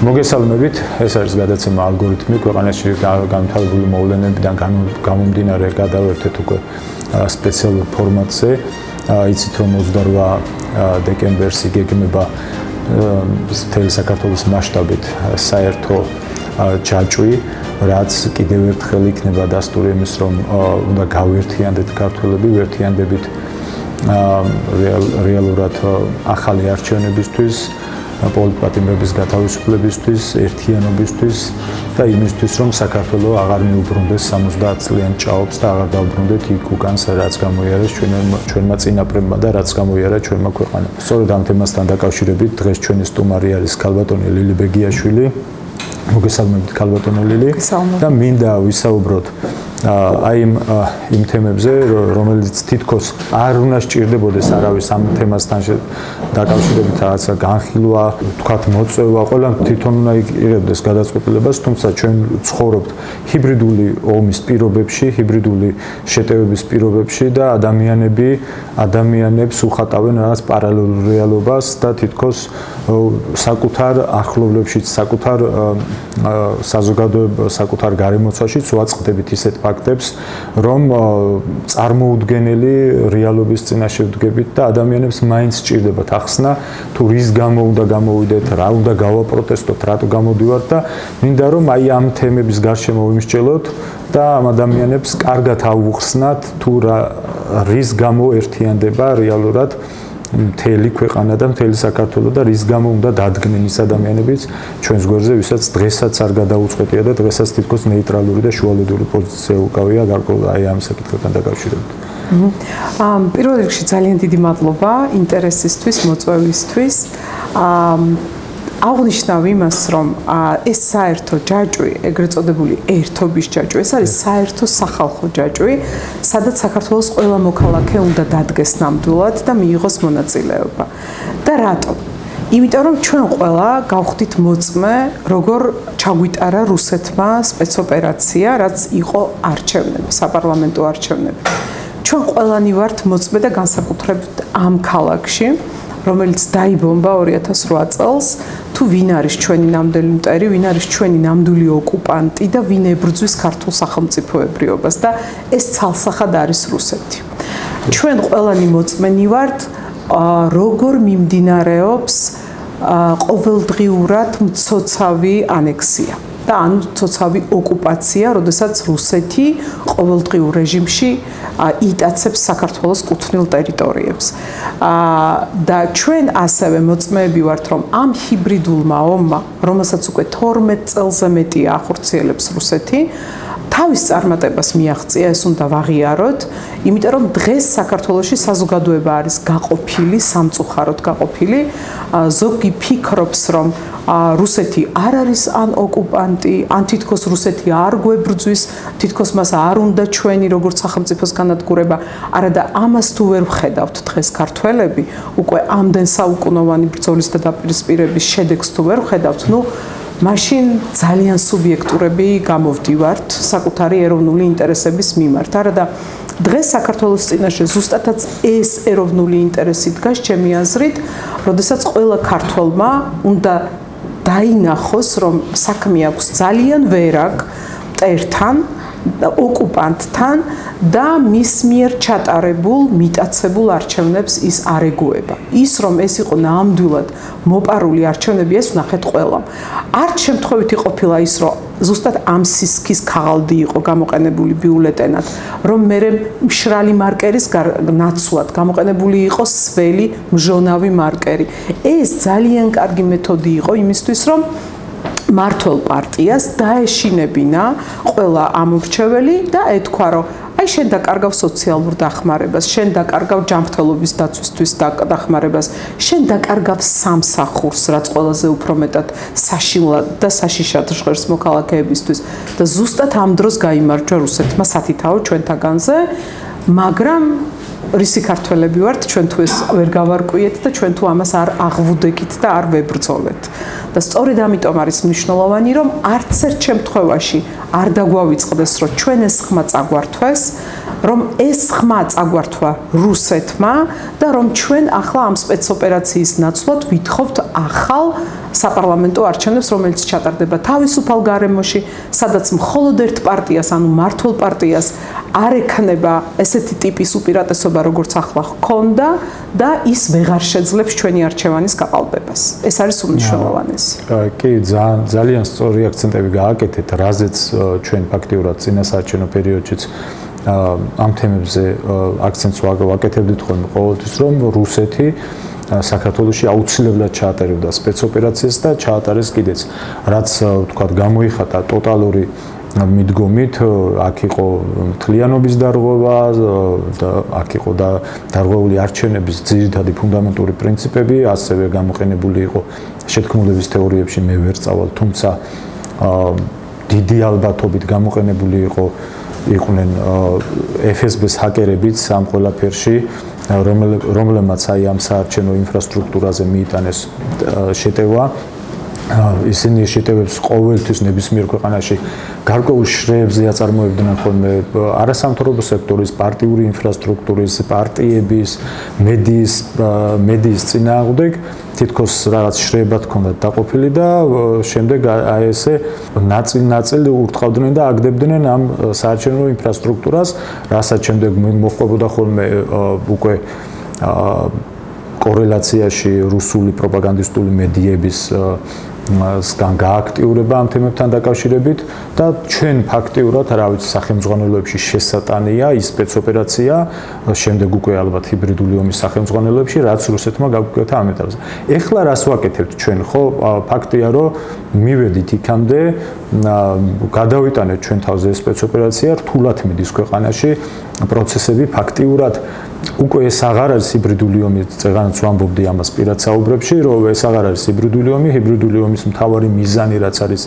მოგესალმებით, ეს არის გადაცემა ალგორითმი, ქვეყანაში განვითარებული მოვლენებიდან გამომდინარე გადავერთეთ უკვე სპეციალურ ფორმატზე. იცით რომ 28 დეკემბერს იგეგმება მთელი საქართველოს მასშტაბით საერთო ჯაჭვი, რაც კიდევ ერთხელ იქნება დასტური იმის, რომ უნდა გავერთიანდეთ ქართველები, ვერთიანდებით რეალურად ახალი არჩევნებისთვის, პოლიტპატიმრების გათავისუფლებისთვის, ერთიანობისთვის და იმისთვის, რომ საქართველოს აღარ მიუბრუნდეს 70 წლიან ჭაობს და აღარ დაუბრუნდეთ იქ უკან, რაც გამოიარეს ჩვენმა წინაპრებმა და რაც გამოიარა ჩვენმა ქვეყანამ. სწორედ ამ თემასთან დაკავშირებით დღეს ჩვენი სტუმარი არის ქალბატონი ლილი ბეგიაშვილი. მოგესალმებით ქალბატონო ლილი და მინდა ვისაუბროთ აი იმ თემებზე, რომელიც თითქოს არ უნდა სჭირდებოდეს არავის ამ თემასთან დაკავშირებით რაღაცა განხილვა, თქვათ მოწვევა, ყველა თვითონ უნდა იღებდეს გადაწყვეტილებას, თუმცა ჩვენ ცხოვრობთ ჰიბრიდული ომის პირობებში, ჰიბრიდული შეტევების პირობებში და ადამიანებს უხატავენ რაღაც პარალელურ რეალობას და თითქოს საკუთარ ახლობლებშიც, საკუთარ საზოგადოებაში, საკუთარ გარემოცვაშიც უაწყდებით ისეთ ფაქტებს, რომ წარმოუდგენელი რეალობის წინაშე ვდგებით და ადამიანებს მაინც სჭირდებათ ახსნა, თუ რის გამო უნდა გამოვიდეთ, რა უნდა გავაპროტესტოთ, რატო გამოდივართ და მინდა რომ აი ამ თემების გარშემო ვიმსჯელოთ და ამ ადამიანებს კარგად აუხსნათ, თუ რის გამო ერთიანდება რეალურად მთელი ქვეყანა და მთელი საქართველო და რის გამო უნდა დადგნენ ის ადამიანებიც ჩვენს გვერდზე, ვისაც დღესაც არ გადაუწყვეტია და დღესაც თითქოს ნეიტრალური და შუალედური პოზიცია უკავია გარკვეულ აი ამ საკითხთან დაკავშირებით. პირველ რიგში ძალიან დიდი მადლობა ინტერესისთვის, მოწვევისთვის. აღნიშნავ იმას, რომ ეს საერთო ჯაჭვი, ეგრეთ წოდებული ერთობის ჯაჭვი, ეს არის საერთო სახალხო ჯაჭვი, სადაც საქართველოს ყველა მოქალაქე უნდა დადგეს ნამდვილად და მიიღოს მონაწილეობა. და რატო? იმიტომ რომ ჩვენ ყველა გავხდით მოწმე, როგორ ჩაგვიტარა რუსეთმა სპეცოპერაცია, რაც იყო არჩევნები, საპარლამენტო არჩევნები. ჩვენ ყველანი ვართ მოწმე და განსაკუთრებით ამ ქალაქში, რომელიც დაიბომბა 2008 წელს, თუ ვინ არის ჩვენი ნამდვილი მტერი, ვინ არის ჩვენი ნამდვილი ოკუპანტი და ვინ ებრძვის ქართულ სახელმწიფოებრიობას და ეს ცალსახად არის რუსეთი. ჩვენ ყველანი მოწმენი ვართ, როგორ მიმდინარეობს ყოველდღიურად მცოცავი ანექსია და ანუ მცოცავი ოკუპაცია, როდესაც რუსეთი ყოველდღიურ რეჟიმში იტაცებს საქართველოს კუთვნილ ტერიტორიებს. და ჩვენ ასევე მოწმეები ვართ, რომ ამ ჰიბრიდულმა ომმა, რომელსაც უკვე 12 წელზე მეტია ახორციელებს რუსეთი, თავის წარმატებას მიაღწია, ეს უნდა ვაღიაროთ, იმიტომ რომ დღეს საქართველოში საზოგადოება არის გაყოფილი, სამწუხაროდ გაყოფილი. ზოგი ფიქრობს, რომ რუსეთი არ არის ან ოკუპანტი, ან თითქოს რუსეთი არ გვებრძვის, თითქოს მას არ უნდა ჩვენი როგორც სახელმწიფოს განადგურება, არა და ამას თუ ვერ ვხედავთ დღეს ქართველები, უკვე ამდენ საუკუნოვანი ბრძოლის და დაპირისპირების შედეგს თუ ვერ ვხედავთ, მაშინ ძალიან სუბიექტურები გამოვდივართ საკუთარი ეროვნული ინტერესების მიმართ. არა და დღეს საქართველოს წინაშე ზუსტადაც ეს ეროვნული ინტერესი დგას ჩემი აზრით, როდესაც ყველა ქართველმა უნდა დაინახოს, რომ საქმე აქვს ძალიან ვერაგ მტერთან, ოკუპანტთან და მის მიერ ჩატარებულ მიტაცებულ არჩევნებს ის არ ეგუება. ის რომ ეს იყო ნამდვილად მოპარული არჩევნები, ეს ვნახეთ ყველამ. არც შემთხვევითი ყოფილა ის, რომ ზუსტად ამ სისქის ქაღალდი იყო გამოყენებული ბიულეტენად, რომ მერე მშრალი მარკერის ნაცვლად გამოყენებული იყო სველი მჟონავი მარკერი. ეს ძალიან კარგი მეთოდი იყო იმისთვის, რომ მართლ პარტიას დაეშინებინა ყველა ამორჩეველი და ეთქვა, რომ აი შენ დაკარგავ სოციალურ დახმარებას, შენ დაკარგავ ჯანმრთელობის დაცვისთვის დახმარებას, შენ დაკარგავ სამსახურს, რაც ყველაზე უფრო მეტად საშინლად და საშიშად ჟღერს მოქალაქეებისთვის და ზუსტად ამ დროს გაიმარჯვა რუსეთმა სათითაო ჩვენთაგანზე, მაგრამ რისი ქართველები ვართ, ჩვენ თუ ეს ვერ გავარკვიეთ და ჩვენ თუ ამას არ აღვუდეკით და არ ვებრძოლეთ. და სწორედ ამიტომ არის მნიშვნელოვანი, რომ არც ერთ შემთხვევაში არ დაგვავიწყდეს, რომ ჩვენ ეს ხმა წაგვართვეს რომ ეს ხმა წაგვართვა რუსეთმა და რომ ჩვენ ახლა ამ სპეცოპერაციის ნაცვლად ვითხოვთ ახალ საპარლამენტო არჩევნებს, რომელიც ჩატარდება თავისუფალ გარემოში, სადაც მხოლოდ ერთ პარტიას, ანუ მართულ პარტიას არ ექნება ესეთი ტიპის უპირატესობა, როგორც ახლა ჰქონდა და ის ვეღარ შეძლებს ჩვენი არჩევანის გაყალბებას. ეს არის უმნიშვნელოვანესი. კი, ძალიან სწორი აქცენტები გააკეთეთ, რაზეც ჩვენ ფაქტიურად წინასაარჩევნო პერიოდშიც ამ თემებზე აქცენტს ვაკეთებდით ხოლმე ყოველთვის, რომ რუსეთი საქართველოში აუცილებლად ჩაატარებდა სპეცოპერაციას და ჩაატარეს კიდეც, რაც ვთქვათ, გამოიხატა ტოტალური მიდგომით, აქ იყო მთლიანობის დარღვევა და აქ იყო დარღვეული არჩევნების ძირითადი ფუნდამენტური პრინციპები, ასევე გამოყენებული იყო შეთქმულების თეორიებში მე ვერ წავალ, თუმცა დიდი ალბათობით გამოყენებული იყვნენ FSB-ს ჰაკერებიც ამ ყველაფერში, რომლებმაც აი ამ საარჩევნო ინფრასტრუქტურაზე მიიტანეს შეტევა. ისინი შეტევებს ყოველთვის ნებისმიერ ქვეყანაში გარკვეულ შრეებზე აწარმოებდნენ ხოლმე არასამთავრობო სექტორის, პარტიული ინფრასტრუქტურის, პარტიების, მედიის წინააღმდეგ თითქოს რაღაც შრეებად ჰქონდათ დაყოფილი და შემდეგ აი ესე ნაწილ-ნაწილ ურტყავდნენ და აგდებდნენ ამ საარჩევნო ინფრასტრუქტურას, რასაც შემდეგ მოჰყვებოდა ხოლმე უკვე კორელაციაში რუსული პროპაგანდისტული მედიების გააქტიურება ამ თემებთან დაკავშირებით და ჩვენ ფაქტიურად რა ვიცი სახელმძღვანელოებში შესატანია ის სპეცოპერაცია შემდეგ უკვე ალბათ ჰიბრიდული ომის სახელმძღვანელოებში რაც რუსეთმა გაგვიკვეთა ამ ეტაპზე. ეხლა რას ვაკეთებთ ჩვენ ხო ფაქტია რომ მივედით იქამდე გადავიტანეთ ჩვენ თავზე სპეცოპერაცია რთულად მიდის ქვეყანაში პროცესები ფაქტიურად უკვე ეს აღარ არის ჰიბრიდული ომი, წეგანაც ვამბობდი ამას პირად საუბრებში, რომ ეს აღარ არის ჰიბრიდული ომი, ჰიბრიდული ომის მთავარი მიზანი რაც არის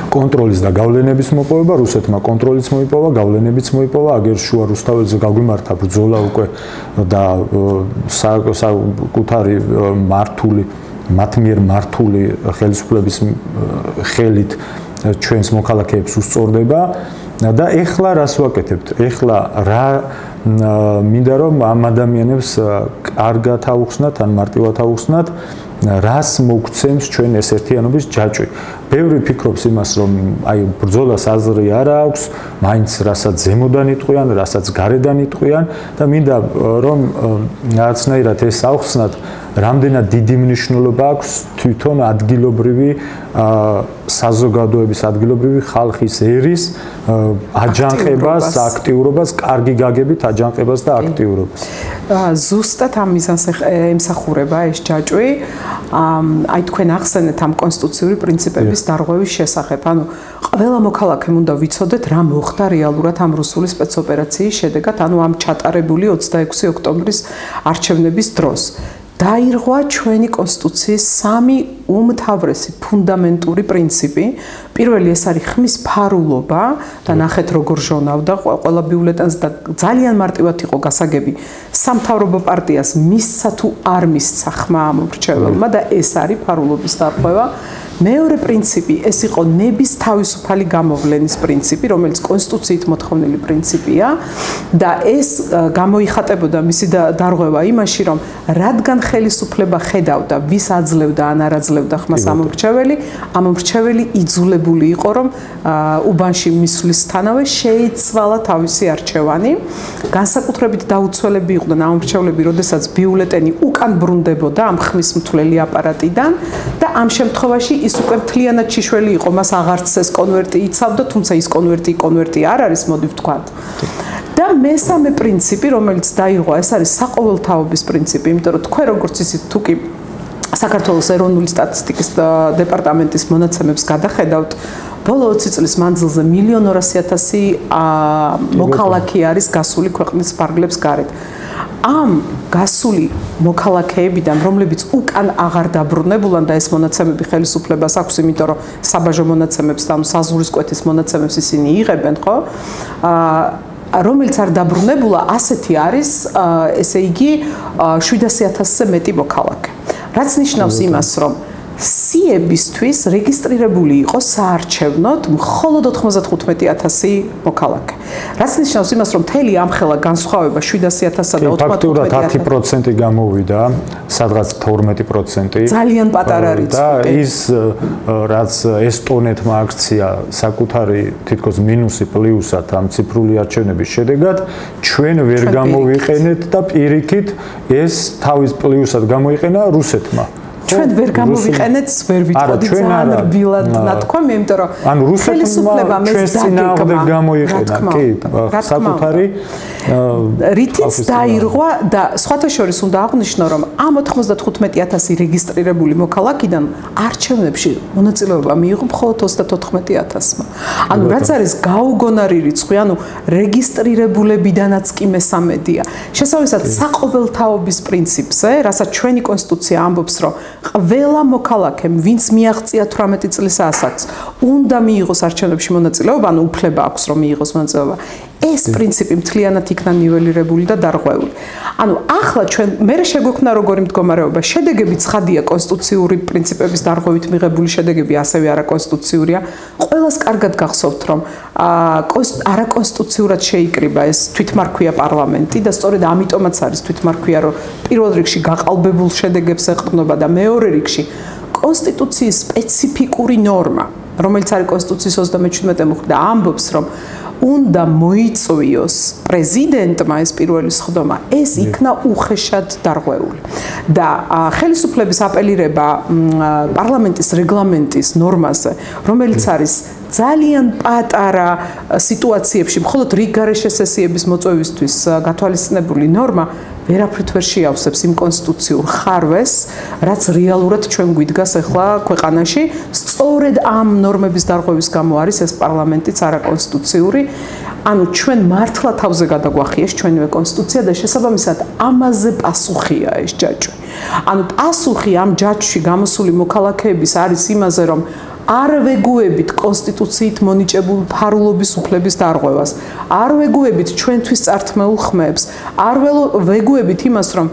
კონტროლის და გავლენების მოპოვება, რუსეთმა კონტროლიც მოიპოვა, გავლენებიც მოიპოვა, აგერ შუა რუსთაველზე გაგვიმართა ბრძოლა უკვე და საკუთარი მართული, მათ მიერ მართული ხელისუფლების ხელით ჩვენს მოქალაქეებს უსწორდება და ეხლა რას ვაკეთებთ? ეხლა რა მინდა რომ ამ ადამიანებს კარგად აუხსნათ, ან მარტივად აუხსნათ, რას მოგცემს ჩვენ ეს ერთიანობის ჯაჭვი. ბევრი ფიქრობს იმას, რომ აი ბრძოლას აზრი არ აქვს, მაინც რასაც ზემოდან იტყვიან, რასაც გარედან იტყვიან და მინდა რომ რაღაცნაირად ეს აუხსნათ, რამდენად დიდი მნიშვნელობა აქვს თვითონ ადგილობრივი საზოგადოების, ადგილობრივი ხალხის ერის აჯანყებას, აქტიურობას, კარგი გაგებით აჯანყებას და აქტიურობას. ზუსტად ამ მიზანს ემსახურება ეს ჯაჭვი. აი თქვენ ახსენეთ ამ კონსტიტუციური პრინციპების დარღვევის შესახებ. ანუ ყველა მოქალაქემ უნდა ვიცოდეთ რა მოხდა რეალურად ამ რუსული სპეცოპერაციის შედეგად, ანუ ამ ჩატარებული 26 ოქტომბრის არჩევნების დროს. დაირღვა ჩვენი კონსტიტუციის სამი უმთავრესი ფუნდამენტური პრინციპი. პირველი ეს არის ხმის ფარულობა და ნახეთ როგორ ჟონავდა ყველა ბიულეტენს და ძალიან მარტივად იყო გასაგები სამთავრობო პარტიას მისცა თუ არ მისცა ხმა ამ მრჩეველმა და ეს არის ფარულობის დარღვევა. მეორე პრინციპი ეს იყო ნების თავისუფალი გამოვლენის პრინციპი, რომელიც კონსტიტუციით მოთხოვნილი პრინციპია და ეს გამოიხატებოდა მისი დარღვევა იმაში, რომ რადგან ხელისუფლება ხედავდა, ვის აძლევდა ან არ აძლევდა ხმას ამ მრჩეველი იძულებული იყო, რომ უბანში მისვლისთანავე შეიცვალა თავისი არჩევანი. განსაკუთრებით დაუცველები იყვნენ ამ მრჩევლები, როდესაც ბიულეტენი უკან ბრუნდებოდა ამ ხმის მთვლელი აპარატიდან და ამ შემთხვევაში ის უკვე მთლიანად ჭიშველი იყო, მას აღარც ეს კონვერტი იცავდა, თუმცა ის კონვერტი არ არის, მოდი ვთქვათ. და მესამე პრინციპი, რომელიც დაირღვა, ეს არის საყოველთაობის პრინციპი, იმიტომ რომ თქვენ როგორც იცით, თუ კი საქართველოს ეროვნული სტატისტიკის დეპარტამენტის მონაცემებს გადახედავთ, ბოლო 20 წლის მანძილზე 1.200.000 მოქალაქე არის გასული ქვეყნის ფარგლებს გარეთ. ამ გასული მოქალაქეებიდან, რომლებიც უკან აღარ დაბრუნებულან და ეს მონაცემები ხელისუფლებას აქვს, იმიტომ რომ საბაჟო მონაცემებს და საზღვრის კვეთის მონაცემებს ისინი იღებენ, ხო? რომელიც არ დაბრუნებულა, ასეთი არის, ესე იგი 700.000-ზე მეტი მოქალაქე. რაც ნიშნავს იმას, რომ სიებისთვის რეგისტრირებული იყო საარჩევნოდ მხოლოდ 95,000 მოქალაქე. რაც ნიშნავს იმას, რომ მთელი ამხელა განსხვავება 700,000-სა და 95,000-ში 10% გამოვიდა, სადღაც 12%. ძალიან პატარა რიცხვი. და ის რაც ესტონეთმა აქცია საკუთარი თითქოს მინუსი პლუსად ამ ციფრული არჩევნების შედეგად, ჩვენ ვერ გამოვიყენეთ და პირიქით ეს თავის პლუსად გამოიყენა რუსეთმა. ჩვენ ვერ გამოვიყენეთ, ვერ ვიტყოდი ძალიან რბილად ნათქვამი, იმიტომ რომ ანუ რუსეთმა ჩვენს წინააღმდეგ გამოიყენა, კი, საკუთარი რითიც დაირღვა და სხვათა შორის უნდა აღვნიშნო, რომ ამ 95,000 რეგისტრირებული მოქალაქიდან არჩევნებში მონაწილეობა მიიღო მხოლოდ 34,000-მა. ანუ რაც არის გაუგონარი რიცხვი, ანუ რეგისტრირებულებიდანაც კი მესამედია. შესაბამისად, საყოველთაობის პრინციპზე, რასაც ჩვენი კონსტიტუცია ამბობს, რომ ყველა მოქალაქემ, ვინც მიაღწია 18 წლის ასაკს, უნდა მიიღოს არჩევნებში მონაწილეობა, ანუ უფლება აქვს, რომ მიიღოს მონაწილეობა. ეს პრინციპი მთლიანად იქნა ნიველირებული და დარღვეული. ანუ ახლა ჩვენ მე შეგვექმნა როგორი მდგომარეობა, შედეგები ცხადია კონსტიტუციური პრინციპების დარღვევით მიღებული შედეგები ასევე არაკონსტიტუციურია. ყველას კარგად გახსოვთ, რომ არაკონსტიტუციურად შეიკრიბა ეს თვითმარქვია პარლამენტი და სწორედ ამიტომაც არის თვითმარქვია, რომ პირველ რიგში გაყალბებულ შედეგებს ეყრდნობა და მეორე რიგში კონსტიტუციის სპეციფიკური ნორმა, რომელიც არის კონსტიტუციის 37 მუხლი და ამბობს, რომ უნდა მოიწვიოს პრეზიდენტმა ეს პირველი სხდომა, ეს იქნა უხეშად დარღვეული. და ხელისუფლების აპელირება პარლამენტის რეგლამენტის ნორმაზე, რომელიც არის ძალიან პატარა სიტუაციებში, მხოლოდ რიგ გარეშე სესიების მოწვევისთვის გათვალისწინებული ნორმა, ვერაფრით ვერ შეავსებს იმ კონსტიტუციურ ხარვეს, რაც რეალურად ჩვენ გვიდგას ახლა ქვეყანაში, სწორედ ამ ნორმების დარღვევის გამო არის ეს პარლამენტიც არაკონსტიტუციური. ანუ ჩვენ მართლა თავზე გადაგვახიეს ჩვენივე კონსტიტუცია და შესაბამისად ამაზე პასუხია ეს ჯაჭვი. ანუ პასუხი ამ ჯაჭვში გამოსული მოქალაქეების არის იმაზე, რომ არ ვეგუებით კონსტიტუციით მონიჭებულ ფარულობის უფლების დარღვევას, არ ვეგუებით ჩვენთვის წართმეულ ხმებს, არ ვეგუებით იმას, რომ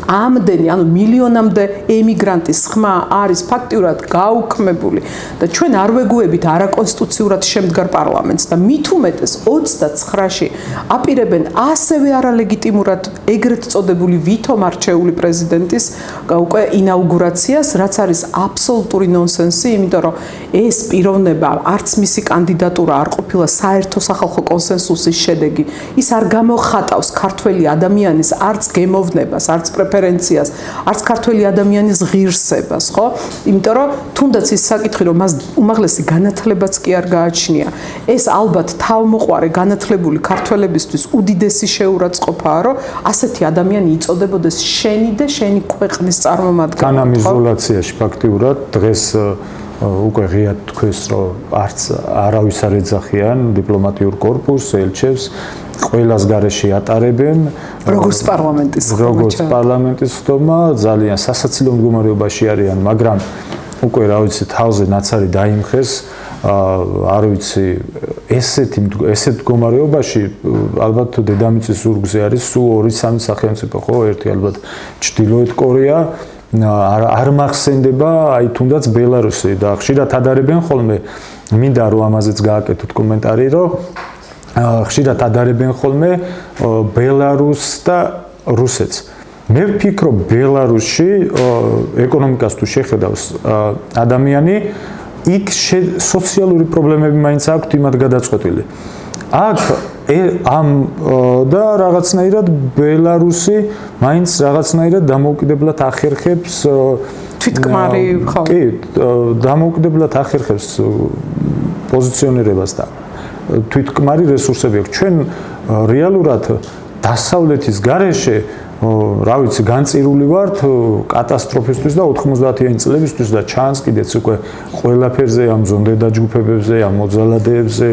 ამდენი, ანუ მილიონამდე ემიგრანტის ხმა არის ფაქტიურად გაუქმებული და ჩვენ არ ვეგუებით არაკონსტიტუციურად შემდგარ პარლამენტს და მით უმეტეს 29-ში აპირებენ ასევე არალეგიტიმურად ეგრეთ წოდებული ვითომ არჩეული პრეზიდენტის უკვე ინაუგურაციას, რაც არის აბსოლუტური ნონსენსი, იმიტომ რომ ეს პიროვნება არც მისი კანდიდატურა არ ყოფილა საერთო სახალხო კონსენსუსის შედეგი. ის არ გამოხატავს ქართველი ადამიანის არც გემოვნებას, არც პრეფერენციას, არც ქართველი ადამიანის ღირსებას, ხო? იმიტომ რომ თუნდაც ის საკითხი, რომ მას უმაღლესი განათლებაც კი არ გააჩნია, ეს ალბათ თავმოყარე განათლებული ქართველებისთვის უდიდესი შეურაცხყოფაა, რომ ასეთი ადამიანი იწოდებოდეს შენი და შენი ქვეყნის წარმომადგენელი. განამ იზოლაციაში ფაქტიურად დღეს უკვე ღიად თქვეს, რომ არც არავის არ ეძახიან დიპლომატიურ კორპუსს, ელჩებს, ყველას გარეშე ატარებენ როგორც პარლამენტის ხდომა, ძალიან სასაცილო მდგომარეობაში არიან, მაგრამ უკვე რა ვიცი, თავზე ნაცარი დაიმხეს, არ ვიცი, ესეთ მდგომარეობაში ალბათ დედამიწის ზურგზე არის სულ 2-3 სახელმწიფო, ხო, ერთი ალბათ ჩრდილოეთ კორეა, არ მახსენდება, აი თუნდაც ბელარუსი და ხშირად ადარებენ ხოლმე, მინდა რომ ამაზეც გააკეთოთ კომენტარი, რომ ხშირად ადარებენ ხოლმე ბელარუსს და რუსეთს. მე ვფიქრობ, ბელარუსში ეკონომიკას თუ შეხედავს ადამიანი, იქ სოციალური პრობლემები მაინც აქვს იმად გადაწყვეტილი. აქ და რაღაცნაირად ბელარუსი მაინც რაღაცნაირად დამოუკიდებლად ახერხებს თვითკმარი, ხო. კი, დამოუკიდებლად ახერხებს პოზიციონირებას და თვითკმარი რესურსები აქვს. ჩვენ რეალურად დასავლეთის გარეშე რა ვიცი, განწირული ვართ კატასტროფისთვის და 90-იანი წლებისთვის და ჩანს კიდეც უკვე ყველაფერზე, ამ ზონდედაჯგუფებებზე, ამ მოძალადეებზე,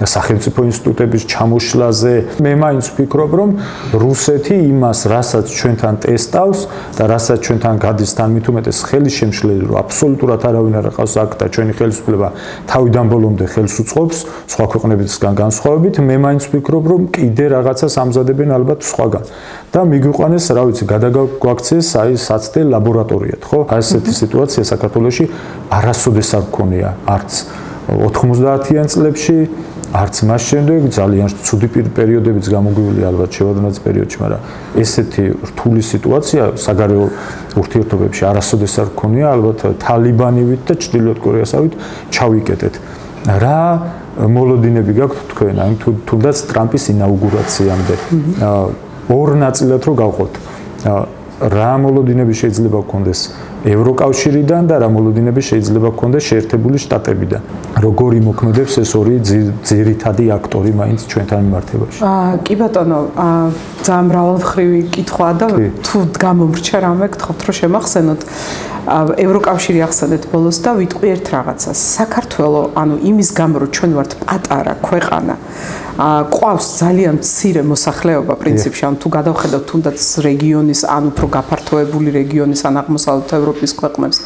სახელმწიფო ინსტიტუტების ჩამოშლაზე. მე მაინც ვფიქრობ, რომ რუსეთი იმას, რასაც ჩვენთან ტესტავს და რასაც ჩვენთან გადის თან მით უმეტეს ხელის შემშლელი, რომ აბსოლუტურად არავინ არ ყავს აქ და ჩვენი ხელისუფლება თავიდან ბოლომდე ხელს უწყობს, სხვა ქვეყნებისგან განსხვავებით, მე მაინც ვფიქრობ, რომ კიდე რაღაცას ამზადებენ ალბათ სხვაგან. და მიგვიყვანა ქვეყანას, რა ვიცი, გადაგვაქცეს აი საცდელ ლაბორატორიად, ხო? აი ესეთი სიტუაცია საქართველოში არასოდეს არ გქონია, არც 90-იან წლებში, არც მას შემდეგ ძალიან ცუდი პერიოდებიც გამოგვივიდა ალბათ შევადრონის პერიოდში, მაგრამ ესეთი რთული სიტუაცია საგარეო ურთიერთობებში არასოდეს არ გქონია, ალბათ თალიბანივით და ჩრდილოეთ კორეასავით ჩავიკეტეთ. რა მოლოდინები გაქვთ თქვენ, აი თუნდაც ტრამპის ინაუგურაციამდე? ორ ნაწილად რო გავყოთ. რა მოლოდინები შეიძლება გქონდეს ევროკავშირიდან და რა მოლოდინები შეიძლება გქონდეს შეერთებული შტატებიდან? როგორი მოქმედებს ეს ორი ძირითადი აქტორი მაინც ჩვენთან მიმართებაში? კი ბატონო, ძალიან მრავალმხრივი კითხვაა და თუ გამომრჩა რამე გთხოვთ რომ შემახსენოთ. ევროკავშირი ახსენეთ ბოლოს და ვიტყვი ერთ რაღაცას. საქართველო, ანუ იმის გამო რომ ჩვენ ვართ პატარა ქვეყანა, ყავს ძალიან მცირე მოსახლეობა პრინციპში, ანუ თუ გადავხედავთ თუნდაც რეგიონის, ან უფრო გაფართოებული რეგიონის, ან აღმოსავლეთ ევროპის ქვეყნებს,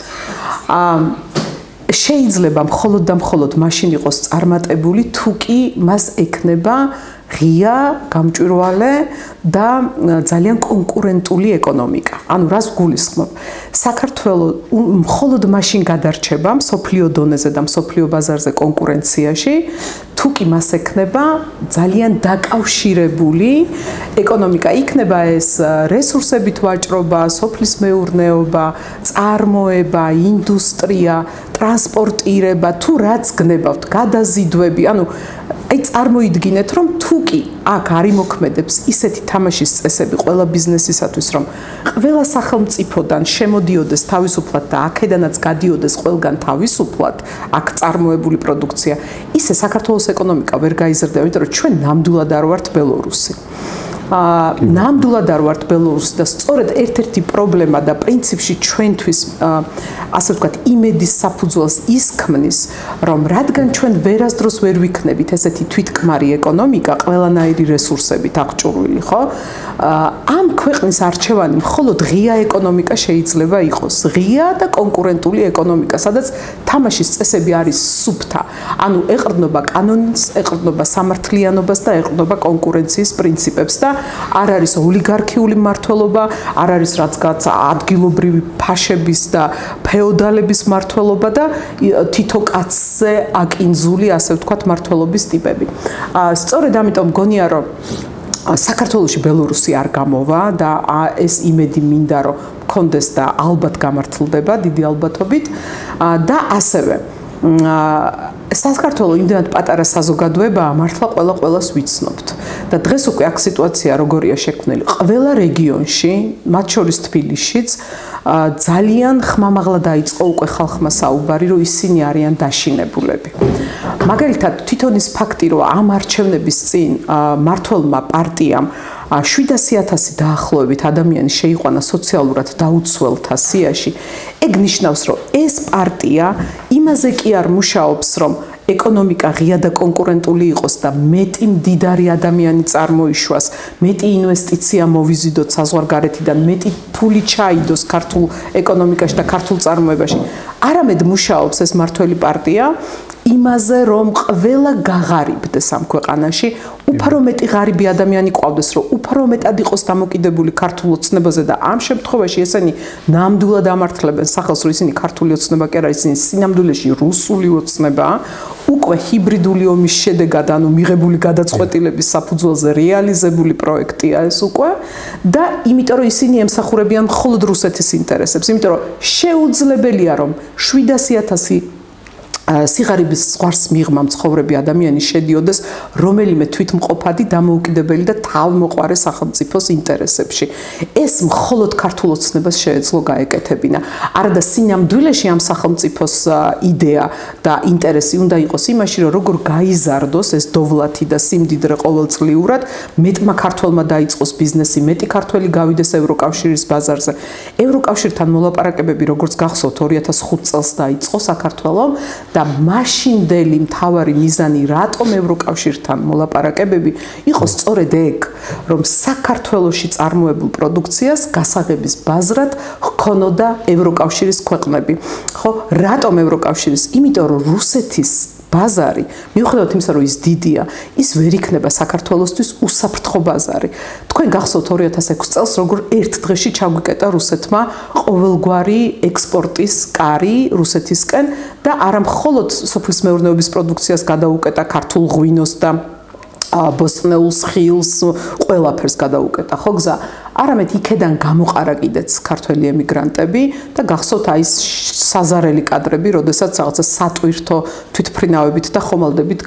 შეიძლება მხოლოდ და მხოლოდ მაშინ იყოს წარმატებული, თუ კი მას ექნება ღია, გამჭვირვალე და ძალიან კონკურენტული ეკონომიკა. ანუ რას გულისხმობ? საქართველო მხოლოდ მაშინ გადარჩება მსოფლიო დონეზე და მსოფლიო ბაზარზე კონკურენციაში, თუ კი მას ექნება ძალიან დაკავშირებული ეკონომიკა. იქნება ეს რესურსებით ვაჭრობა, სოფლის მეურნეობა, წარმოება, ინდუსტრია, ტრანსპორტირება, თუ რაც გნებავთ, გადაზიდვები, ანუ აი წარმოიდგინეთ, რომ თუ კი აქ არ იმოქმედებს ისეთი თამაშის წესები ყველა ბიზნესისათვის, რომ ყველა სახელმწიფოდან შემოდიოდეს თავისუფლად და აქედანაც გადიოდეს ყველგან თავისუფლად, აქ წარმოებული პროდუქცია, ისე საქართველოს ეკონომიკა ვერ გაიზრდება, იმიტომ რომ ჩვენ ნამდვილად არ ვართ ბელორუსი. ნამდვილად არ ვართ ბელორუსი და სწორედ ერთ-ერთი პრობლემა და პრინციპში ჩვენთვის ასე ვთქვათ იმედის საფუძველს ის ქმნის, რომ რადგან ჩვენ ვერასდროს ვერ ვიქნებით ესეთი თვითკმარი ეკონომიკა ყველანაირი რესურსებით აღჭურვილი, ხო? ამ ქვეყნის არჩევანი მხოლოდ ღია ეკონომიკა შეიძლება იყოს, ღია და კონკურენტული ეკონომიკა, სადაც თამაშის წესები არის სუფთა, ანუ ეყრდნობა კანონს, ეყრდნობა სამართლიანობას და ეყრდნობა კონკურენციის პრინციპებს და არ არის ოლიგარქიული მმართველობა, არ არის რაღაცა ადგილობრივი ფაშების და ფეოდალების მმართველობა და თითო კაცზე აკინძული, ასე ვთქვათ, მმართველობის ტიპები. სწორედ ამიტომ მგონია, რომ საქართველოში ბელორუსი არ გამოვა და ეს იმედი მინდა რომ მქონდეს და ალბათ გამართლდება დიდი ალბათობით და ასევე საქართველო იმდენად პატარა საზოგადოებაა, მართლა ყველას ვიცნობთ. და დღეს უკვე აქ სიტუაცია როგორია შექმნილი. ყველა რეგიონში, მათ შორის თბილისშიც, ძალიან ხმამაღლა დაიწყო უკვე ხალხმა საუბარი, რომ ისინი არიან დაშინებულები. მაგალითად, თვითონ ის ფაქტი, რომ ამ არჩევნების წინ მმართველმა პარტიამ 700,000 დაახლოებით ადამიანი შეიყვანა სოციალურად დაუცველთა სიაში, ეგ ნიშნავს, რომ ეს პარტია იმაზე კი არ მუშაობს, რომ ეკონომიკა ღია და კონკურენტული იყოს და მეტი მდიდარი ადამიანი წარმოიშვას, მეტი ინვესტიცია მოვიზიდოთ საზღვარგარეთიდან, მეტი ფული ჩაიდოს ქართულ ეკონომიკაში და ქართულ წარმოებაში. არამედ მუშაობს ეს მმართველი პარტია იმაზე, რომ ყველა გაღარიბდეს ამ ქვეყანაში, უფრო მეტი ღარიბი ადამიანი ყავდეს, რომ უფრო მეტად იყოს დამოკიდებული ქართულ ოცნებაზე და ამ შემთხვევაში ესენი ნამდვილად ამართლებენ სახელს, რომ ისინი ქართული ოცნება კი არა, ისინი სინამდვილეში რუსული ოცნებაა, უკვე ჰიბრიდული ომის შედეგად, ანუ მიღებული გადაწყვეტილების საფუძველზე რეალიზებული პროექტია ეს უკვე და იმიტომ რომ ისინი ემსახურებიან მხოლოდ რუსეთის ინტერესებს, იმიტომ რომ შეუძლებელია რომ 700,000 სიღარიბის ზღვარს მიღმა მცხოვრები ადამიანი შედიოდეს რომელიმე თვითმყოფადი დამოუკიდებელი და თავმოყარე სახელმწიფოს ინტერესებში. ეს მხოლოდ ქართულ ოცნებას შეეძლო გაეკეთებინა. არადა სინამდვილეში ამ სახელმწიფოს იდეა და ინტერესი უნდა იყოს იმაში, რომ როგორ გაიზარდოს ეს დოვლათი და სიმდიდრე ყოველწლიურად, მეტმა ქართველმა დაიწყოს ბიზნესი, მეტი ქართველი გავიდეს ევროკავშირის ბაზარზე. ევროკავშირთან მოლაპარაკებები, როგორც გახსოვთ, 2005 წელს დაიწყო საქართველომ და მაშინდელი მთავარი მიზანი რატომ ევროკავშირთან მოლაპარაკებები იყო სწორედ ეგ, რომ საქართველოში წარმოებულ პროდუქციას გასაღების ბაზრად ჰქონოდა ევროკავშირის ქვეყნები. ხო, რატომ ევროკავშირის? იმიტომ რომ რუსეთის ბაზარი, მიუხედავად იმისა, რომ ის დიდია, ის ვერ იქნება საქართველოსთვის უსაფრთხო ბაზარი. თქვენ გახსოვთ 2006 წელს, როგორ ერთ დღეში ჩაგვიკეტა რუსეთმა ყოველგვარი ექსპორტის კარი რუსეთისკენ და არა მხოლოდ სოფლის მეურნეობის პროდუქციას გადაუკეტა ქართულ ღვინოს და ბოსტნეულს, ხილს, ყველაფერს გადაუკეტა, ხო გზა? არამედ იქედან გამოყარა კიდეც ქართველი ემიგრანტები და გახსოვთ აი საზარელი კადრები, როდესაც რაღაცა სატვირთო თვითფრინავებით და ხომალდებით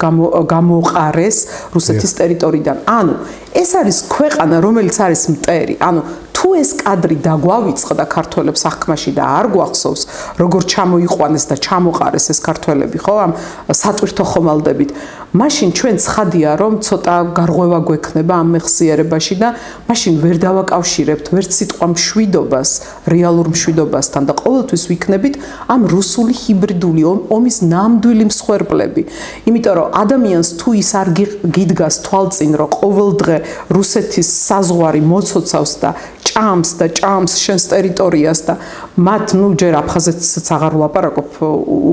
გამოყარეს რუსეთის ტერიტორიიდან. ანუ ეს არის ქვეყანა, რომელიც არის მტერი. ანუ თუ ეს კადრი დაგვავიწყდა ქართველებს აღქმაში და არ გვახსოვს, როგორ ჩამოიყვანეს და ჩამოყარეს ეს ქართველები, ხო, ამ სატვირთო ხომალდებით, მაშინ ჩვენ ცხადია, რომ ცოტა გარღვევა გვექნება ამ მეხსიერებაში და მაშინ ვერ დავაკავშირებთ ვერც სიტყვა მშვიდობას, რეალურ მშვიდობასთან და ყოველთვის ვიქნებით ამ რუსული ჰიბრიდული ომის ნამდვილი მსხვერპლები. იმიტომ რომ ადამიანს თუ ის არ გიდგას თვალწინ, რომ ყოველ დღე რუსეთის საზღვარი მოცოცავს და ჭამს შენს ტერიტორიას და მათ ჯერ აფხაზეთსაც აღარ ვლაპარაკობ,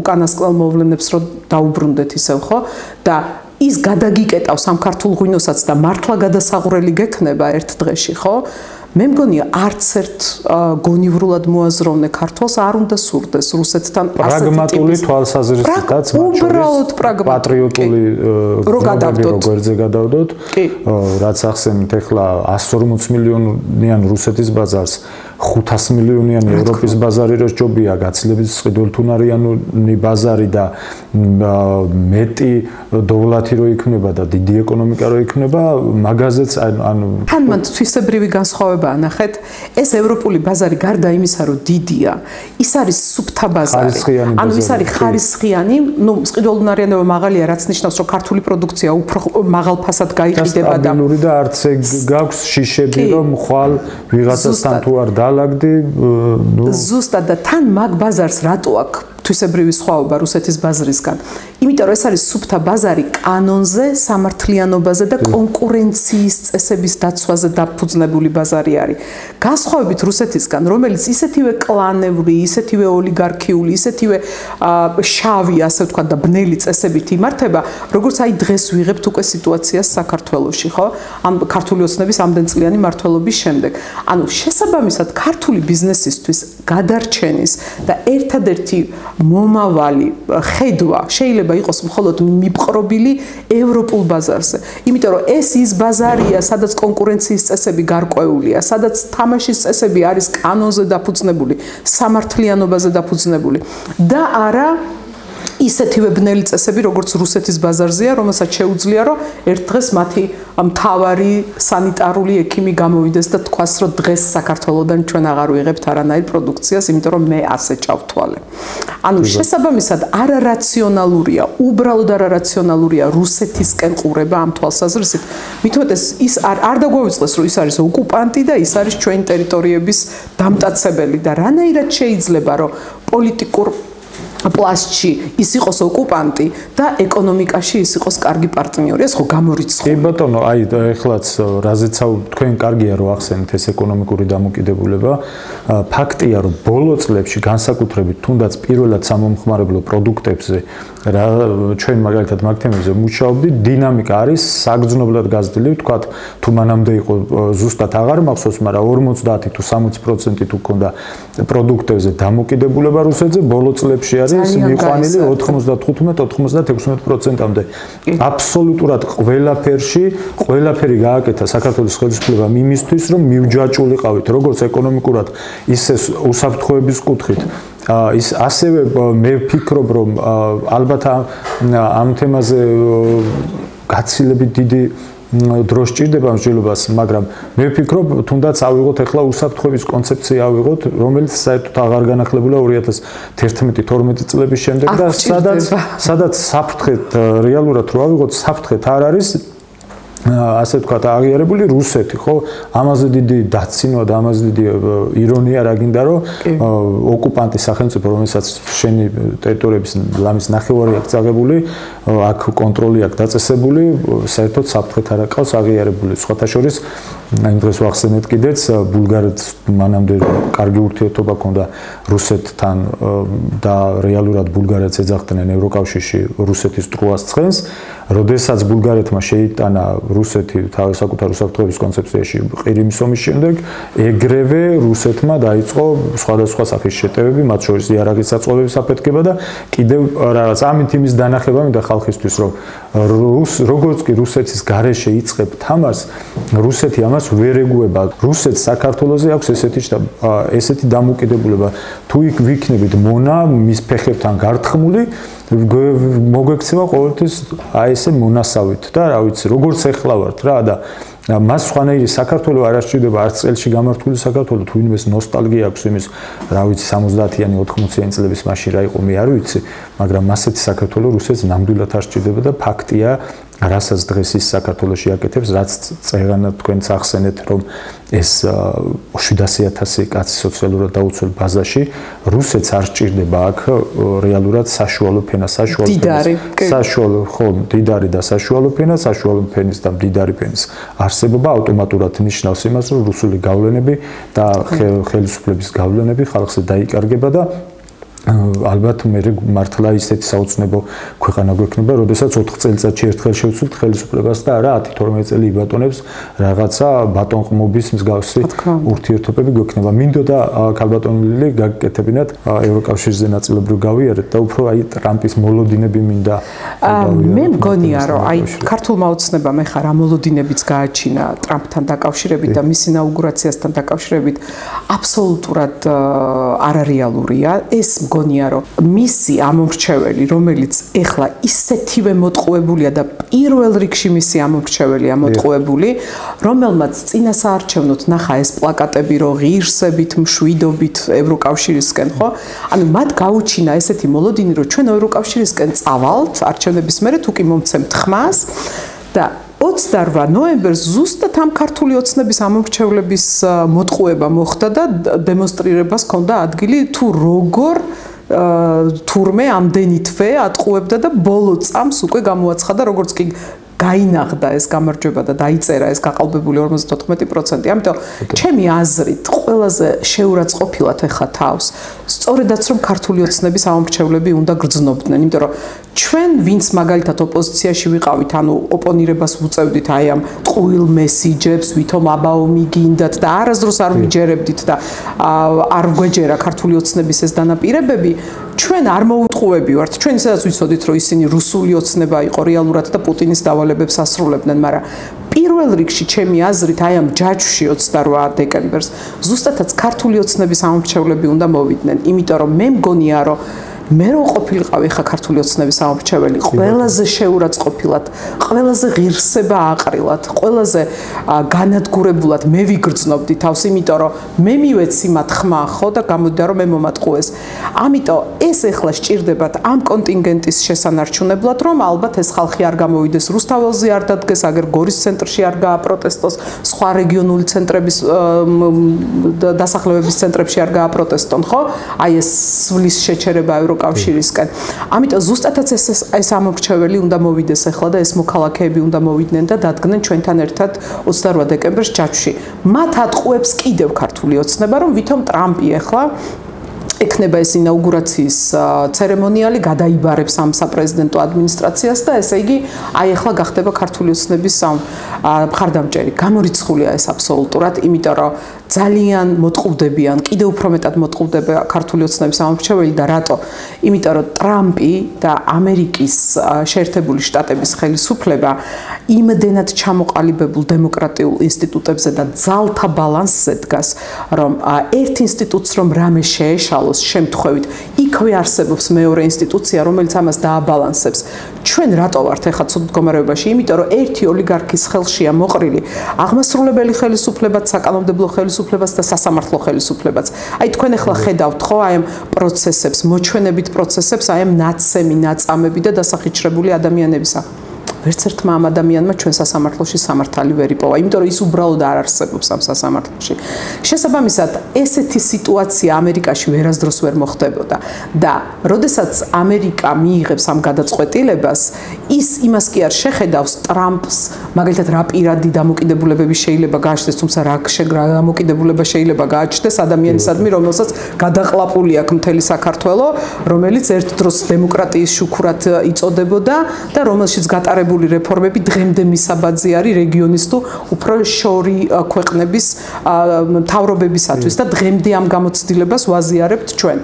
უკანასკნელ მოვლენებს რომ დაუბრუნდეთ ისევ, ხო? და ის გადაგიკეტავს ამ ქართულ ღვინოსაც და მართლა გადასაღვრელი გექნება ერთ დღეში, ხო? მე მგონია არც ერთ გონივრულად მოაზროვნე ქართველს არ უნდა სურდეს რუსეთთან პრაგმატული თვალსაზრისითაც უბრალოდ პატრიოტული გვერდზე გადავდოთ, რაც ახსენეთ ახლა 140 მილიონიან რუსეთის ბაზარს 500 მილიონიანი ევროპის ბაზარი რო ჯობია გაცილებით სყიდველთუნარიანი ბაზარი და მეტი დოვლათი რო იქნება და დიდი ეკონომიკა რო იქნება, მაგაზეც ანუ თან მან თვისებრივი განსხვავება ნახეთ, ეს ევროპული ბაზარი გარდა იმისა, რომ დიდია, ის არის სუფთა ბაზარი. ანუ ის არის ხარისხიანი, ნუ სყიდველთუნარიანობა მაღალია, რაც ნიშნავს, რომ ქართული პროდუქცია უფრო მაღალ ფასად გაიყიდება და სტაბილური და არც ეგ გაქვს შიშები, რომ ხვალ ვიღაცასთან თუ არ დალაგდი, ზუსტად და თან მაგ ბაზარს რატო აქვს თვისებრივი სხვაობა რუსეთის ბაზრისგან? იმიტომ რომ ეს არის სუფთა ბაზარი კანონზე, სამართლიანობაზე და კონკურენციის წესების დაცვაზე დაფუძნებული ბაზარი არის. განსხვავებით რუსეთისგან, რომელიც ისეთივე კლანური, ისეთივე ოლიგარქიული, ისეთივე შავი, ასე ვთქვათ და ბნელი წესებით იმართება, როგორც აი დღეს ვიღებთ უკვე სიტუაციას საქართველოში, ხო? ამ ქართული ოცნების ამდენწლიანი მმართველობის შემდეგ. ანუ შესაბამისად ქართული ბიზნესისთვის გადარჩენის და ერთადერთი მომავალი ხედვა შეიძლება იყოს მხოლოდ მიპყრობილი ევროპულ ბაზარზე. იმიტომ რომ ეს ის ბაზარია, სადაც კონკურენციის წესები გარკვეულია, სადაც თამაშის წესები არის კანონზე დაფუძნებული, სამართლიანობაზე დაფუძნებული და არა ისეთივე ბნელი წესები, როგორც რუსეთის ბაზარზეა, რომელსაც შეუძლია, რომ ერთ დღეს მათი მთავარი სანიტარული ექიმი გამოვიდეს და თქვას, რომ დღეს საქართველოსდან ჩვენ აღარ ვიღებთ არანაირ პროდუქციას, იმიტომ რომ მე ასე ჩავთვალე. ანუ შესაბამისად არარაციონალურია, უბრალოდ არარაციონალურია რუსეთისკენ ყურება ამ თვალსაზრისით. მithumetes ის არ დაგვავიწყდეს, რომ ის არის ოკუპანტი და ის არის ჩვენი ტერიტორიების დამტაცებელი და რანაირად შეიძლება, რომ პოლიტიკურ პლასში ის იყოს ოკუპანტი და ეკონომიკაში ის იყოს კარგი პარტნიორი, ეს ხო გამორიცხული. კი ბატონო, აი ეხლაც რაზეც თქვენ კარგია რომ ახსენეთ ეს ეკონომიკური დამოკიდებულება. ფაქტია რომ ბოლო წლებში განსაკუთრებით თუნდაც პირველად სამომხმარებლო პროდუქტებზე ჩვენ მაგალითად მაგ თემებზე მუშაობდით, დინამიკა არის საგრძნობლად გაზრდილი, ვთქვათ, თუ მანამდე იყო ზუსტად აღარ მახსოვს, მაგრამ 50 თუ 60% თუ ქონდა პროდუქტებზე დამოკიდებულება რუსეთზე, ბოლო წლებში არის მიყვანილი 95-96%-მდე. აბსოლუტურად ყველაფერი გააკეთა საქართველოს ხელისუფლებამ იმისთვის, რომ მივჯაჭულიყავით, როგორც ეკონომიკურად, ისე უსაფრთხოების კუთხით. ის ასევე მე ვფიქრობ, რომ ალბათ ამ თემაზე გაცილებით დიდი დრო სჭირდება მსჯელობას, მაგრამ მე ვფიქრობ, თუნდაც ავიღოთ ახლა უსაფრთხოების კონცეფცია ავიღოთ, რომელიც საერთოდ აღარ განახლებულა 2011-12 წლების შემდეგ და სადაც საფრთხე რეალურად რო ავიღოთ, საფრთხე არ არის ასე თქვა აღიარებული რუსეთი, ხო? ამაზე დიდი დაცინვა და ამაზე დიდი ირონია რა გინდა რომ ოკუპანტის სახელმწიფო, რომელსაც შენი ტერიტორიების ლამის ნახევარი აქვს წაღებული, აქ კონტროლი აქვს დაწესებული, საერთოდ საფრთხეთ არ აყავს აღიარებული. სხვათა შორის იმ დროს ვახსენეთ კიდეც ბულგარეთს მანამდე კარგი ურთიერთობა ჰქონდა რუსეთთან და რეალურად ბულგარეთს ეძახდნენ ევროკავშირში რუსეთის ტრუას ცხენს. როდესაც ბულგარეთმა შეიტანა რუსეთი თავის საკუთარ უსაფრთხოების კონცეფციაში ყირიმის ომის შემდეგ, ეგრევე რუსეთმა დაიწყო სხვადასხვა სახის შეტევები, მათ შორის იარაღის საწყობების აფეთქება და კიდევ რაღაც ამით იმის დანახება მინდა ხალხისთვის, რომ როგორც კი რუსეთის გარეშე იწყებ თამარს, რუსეთი ამას ვერ ეგუება. რუსეთს საქართველოზე აქვს ესეთი დამოუკიდებულება, თუ იქ ვიქნებით მონა მის ფეხებთან გართხმული, მოგვექცევა ყოველთვის აი ესე მონასავით და რა ვიცი, როგორც ეხლა ვართ რა და მას სხვანაირი საქართველო არ ასჭირდება არც წელში გამართული საქართველო თუ ვინმეს ნოსტალგია აქვს იმის რა ვიცი 70-იანი 80-იანი წლების მაშინ რა იყო მე არ ვიცი მაგრამ ასეთი საქართველო რუსეთს ნამდვილად არ სჭირდება და ფაქტია რასაც დღეს ის საქართველოში აკეთებს რაც წერანად თქვენც ახსენეთ რომ ეს 700,000 კაცი სოციალურად დაუცველ ბაზაში რუსეთს არ სჭირდება აქ რეალურად საშუალო ფენა საშუალო ხო დიდარი და საშუალო ფენა საშუალო ფენის და დიდარი ფენის არსებობა ავტომატურად ნიშნავს იმას რომ რუსული გავლენები და ხელისუფლების გავლენები ხალხზე დაიკარგება და ალბათ მე მართლა ისეთი საოცნებო ქვეყანა გვექნება, როდესაც 4 წელიწადში ერთხელ შევცვლით ხელისუფლებას და არა 10-12 წელი იბატონებს რაღაცა ბატონყმობის მსგავსი ურთიერთობები გვექნება. მინდოდა ქალბატონული გაგეკეთებინათ ევროკავშირზე ნაწილობრივ გავიარეთ და უფრო აი ტრამპის მოლოდინები მინდა მე მგონია რომ აი ქართულმა ოცნებამ ეხა რა მოლოდინებიც გააჩინა ტრამპთან დაკავშირებით და მის ინაუგურაციასთან დაკავშირებით აბსოლუტურად არარეალურია ეს მგონია რომ მისი ამომრჩეველი რომელიც ეხლა ისეთივე მოტყუებულია და პირველ რიგში მისი ამომრჩეველია მოტყუებული რომელმაც წინა საარჩევნოთ ნახა ეს პლაკატები რომ ღირსებით მშვიდობით ევროკავშირისკენ ხო ანუ მათ გაუჩინა ესეთი მოლოდინი რომ ჩვენ ევროკავშირისკენ წავალთ არჩევნების მერე თუ კი მომცემთ ხმას და 28 ნოემბერს ზუსტად ამ ქართული ოცნების ამომრჩევლების მოტყუება მოხდა და დემონსტრირებას ჰქონდა ადგილი თუ როგორ თურმე ამდენი თვე ატყუებდა და ბოლო წამს უკვე გამოაცხადა როგორც კი გაინაღდა ეს გამარჯვება და დაიწერა ეს გაყალბებული 54%. ამიტომ ჩემი აზრით ყველაზე შეურაცხყოფილად ეხა თავს სწორედაც რომ ქართული ოცნების ამომრჩევლები უნდა გრძნობდნენ, იმიტომ რომ ჩვენ ვინც მაგალითად ოპოზიციაში ვიყავით, ანუ ოპონირებას ვუწევდით აი ამ ტყუილ მესიჯებს, ვითომ აბაომი გინდათ და არასდროს არ ვიჯერებდით და არ გვეჯერა ქართული ოცნების ეს დანაპირებები, ჩვენ არ მოუტყუები ვართ. ჩვენ ისედაც ვიცოდით რომ ისინი რუსული ოცნება იყო რეალურად და პუტინის დავალებებს ასრულებდნენ, მაგრამ პირველ რიგში ჩემი აზრით აი ამ ჯაჭვში 28 დეკემბერს ზუსტადაც ქართული ოცნების ამომრჩევლები უნდა მოვიდნენ, იმიტომ რომ მე მგონია რომ მე რო ყოფილიყავი ხა ქართული ოცნების ამომრჩეველი ყველაზე შეურაცხყოფილად, ყველაზე ღირსება აყრილად, ყველაზე განადგურებულად მე ვიგრძნობდი თავს, იმიტომ რომ მე მივეცი მათ ხმა ხო და გამოდდა რომ მე მომატყუეს. ამიტომ ეს ეხლა სჭირდებათ ამ კონტინგენტის შესანარჩუნებლად, რომ ალბათ ეს ხალხი არ გამოვიდეს რუსთაველზე არ დადგეს, აგერ გორის ცენტრში არ გააპროტესტოს, სხვა რეგიონული ცენტრების დასახლებების ცენტრებში არ გააპროტესტონ, ხო? აი ეს სვლის შეჩერება კავშირისკენ. ამიტომ ზუსტადაც ეს ამომრჩეველი უნდა მოვიდეს ახლა და ეს მოქალაქეები უნდა მოვიდნენ და დადგნენ ჩვენთან ერთად 28 დეკემბერს ჯაჭვში. მათ ატყუებს კიდევ ქართული ოცნება, რომ ვითომ ტრამპი ახლა ექნება ეს ინაუგურაციის ცერემონიალი გადაიბარებს ამ საპრეზიდენტო ადმინისტრაციას და ესე იგი აი ახლა გახდება ქართული ოცნების მხარდამჭერი. გამორიცხულია ეს აბსოლუტურად, იმიტომ რომ ძალიან მოტყუდებიან, კიდევ უფრო მეტად მოტყუდება ქართული ოცნების ამომრჩეველი და რატო? იმიტომ რომ ტრამპი და ამერიკის შეერთებული შტატების ხელისუფლება იმდენად ჩამოყალიბებულ დემოკრატიულ ინსტიტუტებზე და ძალთა ბალანსზე დგას, რომ ერთ ინსტიტუტს რომ რამე შეეშალოს შემთხვევით, იქვე არსებობს მეორე ინსტიტუცია, რომელიც ამას დააბალანსებს. ჩვენ რატო ვართ ახლა ცუდ მდგომარეობაში? იმიტომ რომ ერთი ოლიგარქის ხელშია მოყრილი აღმასრულებელი ხელისუფლებაც, საკანონმდებლო ხელისუფლებას და სასამართლო ხელისუფლებას. აი თქვენ ახლა ხედავთ ხო აი ამ პროცესებს, მოჩვენებით პროცესებს, აი ამ ნაცემი, ნაწამები და დასახიჩრებული ადამიანებისა. ვერც ერთმა ამ ადამიანმა ჩვენ სასამართლოში სამართალი ვერ იპოვა, იმიტომ რომ ის უბრალოდ არ არსებობს ამ სასამართლოში. შესაბამისად, ესეთი სიტუაცია ამერიკაში ვერასდროს ვერ მოხდებოდა და როდესაც ამერიკა მიიღებს ამ გადაწყვეტილებას, ის იმას კი არ შეხედავს ტრამპს, მაგალითად რა პირადი დამოკიდებულებები შეიძლება გააჩნდეს, თუმცა რა დამოკიდებულება შეიძლება გააჩნდეს ადამიანისადმი, რომელსაც გადაყლაპული აქვს მთელი საქართველო, რომელიც ერთ დროს დემოკრატიის შუქურად იწოდებოდა და რომელშიც გატარებული რეფორმები დღემდე მისაბაძი არის რეგიონის თუ უფრო შორი ქვეყნების მთავრობებისათვის და დღემდე ამ გამოცდილებას ვაზიარებთ ჩვენ.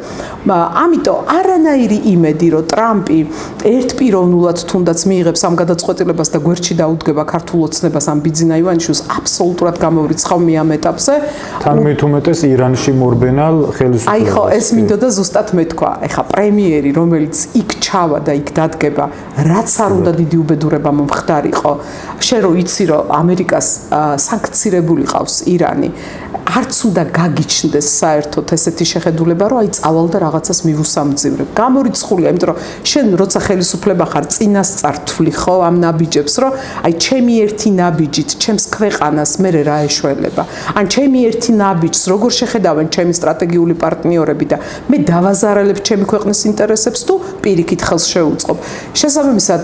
ამიტომ არანაირი იმედი, რომ ტრამპი ერთპიროვნულად თუნდაც მიიღებს ამ გადაწყვეტილებას და გვერდში დაუდგება ქართულ ოცნებას ამ ბიძინა ივანიშვილს, აბსოლუტურად გამოვრიცხავ მე ამ ეტაპზე. თან მით უმეტეს ირანში მორბენალ ხელისუფლებას. აი ხო, ეს მინდოდა ზუსტად მეთქვა. ეხა პრემიერი, რომელიც იქ ჩავა და იქ დადგება, რაც არ უნდა დიდი უბედურება მომხდარიყო. შენ რო იცი, რომ ამერიკას სანქცირებული ყავს ირანი, არც უნდა გაგიჩნდეს საერთოდ ესეთი შეხედულება, რომ აი წავალ და რაღაცას მივუსამძივრებ. გამორიცხულია, იმიტომ რომ შენ როცა ხელისუფლება ხარ, წინასწარ თვლი ხო ამ ნაბიჯებს, რომ აი ჩემი ერთი ნაბიჯით, ჩემს ქვეყანას მე რა ეშველება. ან ჩემი ერთი ნაბიჯს როგორ შეხედავენ ჩემი სტრატეგიული პარტნიორები და მე დავაზარალებ ჩემი ქვეყნის ინტერესებს თუ პირიქით ხელს შეუწყობ. შესაბამისად,